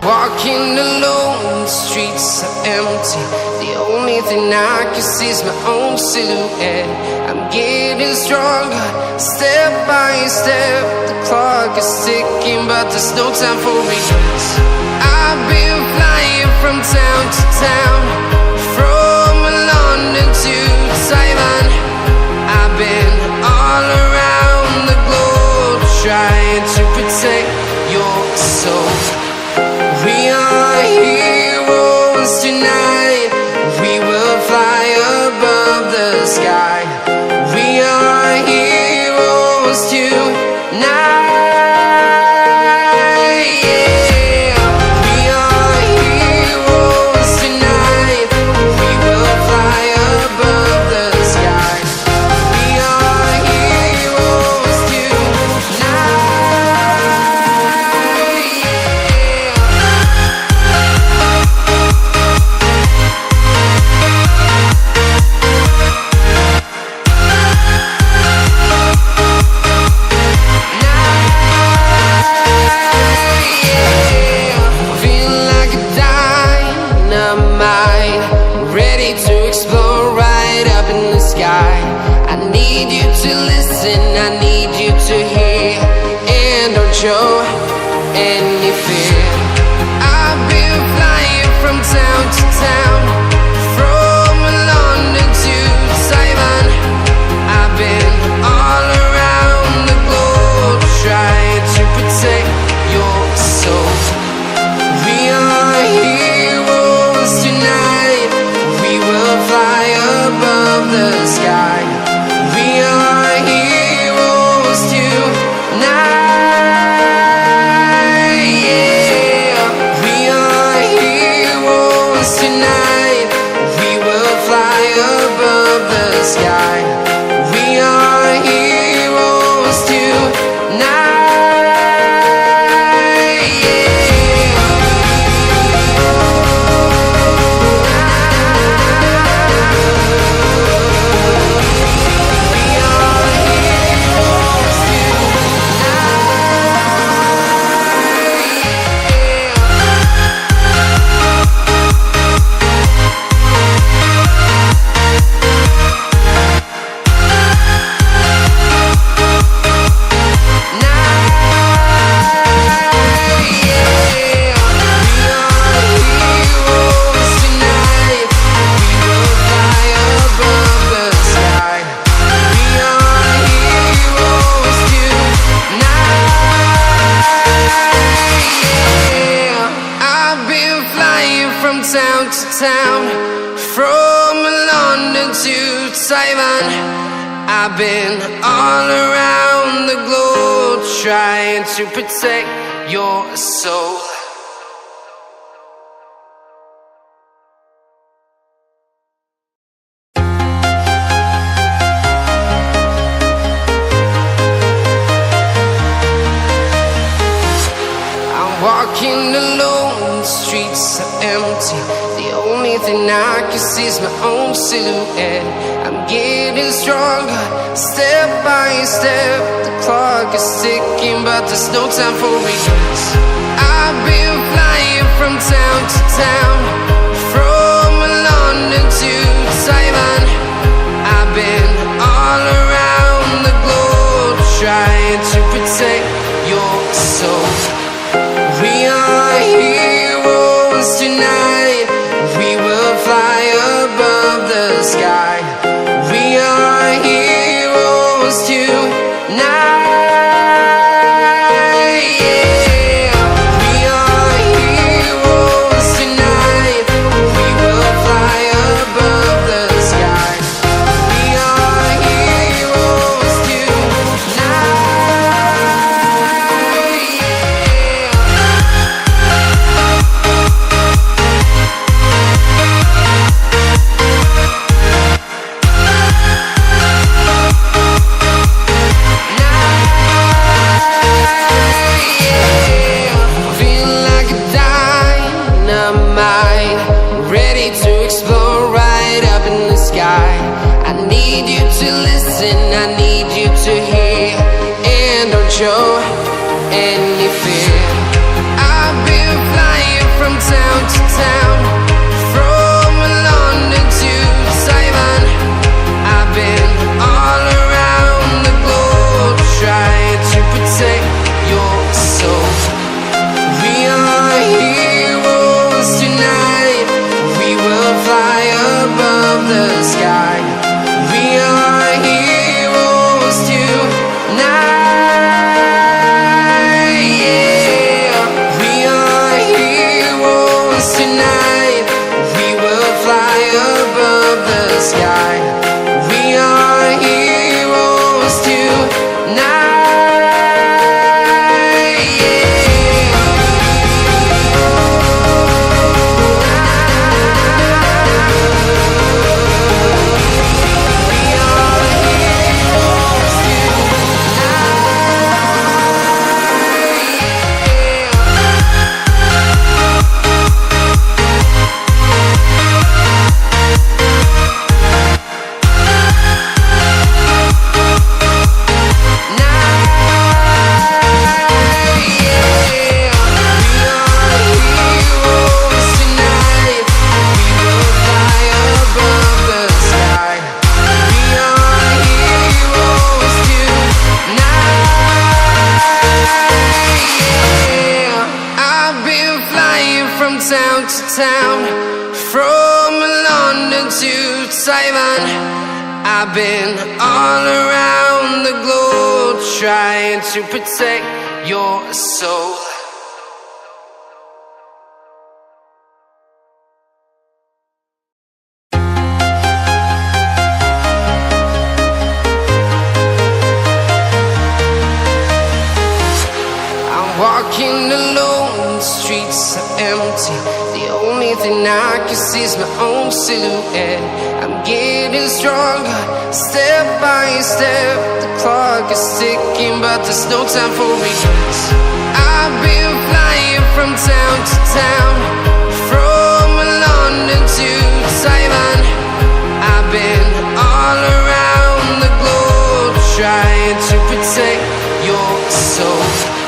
Walking alone, the streets are empty. The only thing I can see is my own silhouette. I'm getting stronger, step by step. The clock is ticking, but there's no time for regrets. I've been flying from town to town, from London to Taiwan. I've been all around the globe, trying to protect your soul. We are heroes tonight. We will fly above the sky. We are heroes tonight. Yeah. We are heroes tonight. We will fly above the sky. We are heroes tonight. I need you to hear and don't show any fear. I've been flying from town to town, from London to Taiwan. I've been all around the globe, trying to protect your soul. We are heroes tonight. We will fly above the sky. We are heroes tonight. Yeah. We are heroes tonight. We will fly above the sky. We are heroes tonight. Yeah. Town to town, from London to Taiwan. I've been all around the globe, trying to protect your soul. I'm walking alone, the streets are empty. The only thing I can see is my own silhouette. I'm getting stronger, step by step. The clock is ticking, but there's no time for regrets. I've been flying from town to town, from London to Taiwan. I've been all around the globe, trying to protect your soul. We are heroes tonight. We will fly above the sky. We are heroes tonight. Yeah. We are heroes tonight. We will fly above the sky. We are heroes tonight. I need you to listen, I need you to hear, and don't show any fear. I've been flying town, from London to Taiwan. I've been all around the globe trying to protect your soul. Walking alone, the streets are empty. The only thing I can see is my own silhouette. I'm getting stronger, step by step. The clock is ticking, but there's no time for regrets. I've been flying from town to town, from London to Taiwan. I've been all around the globe trying to protect your soul.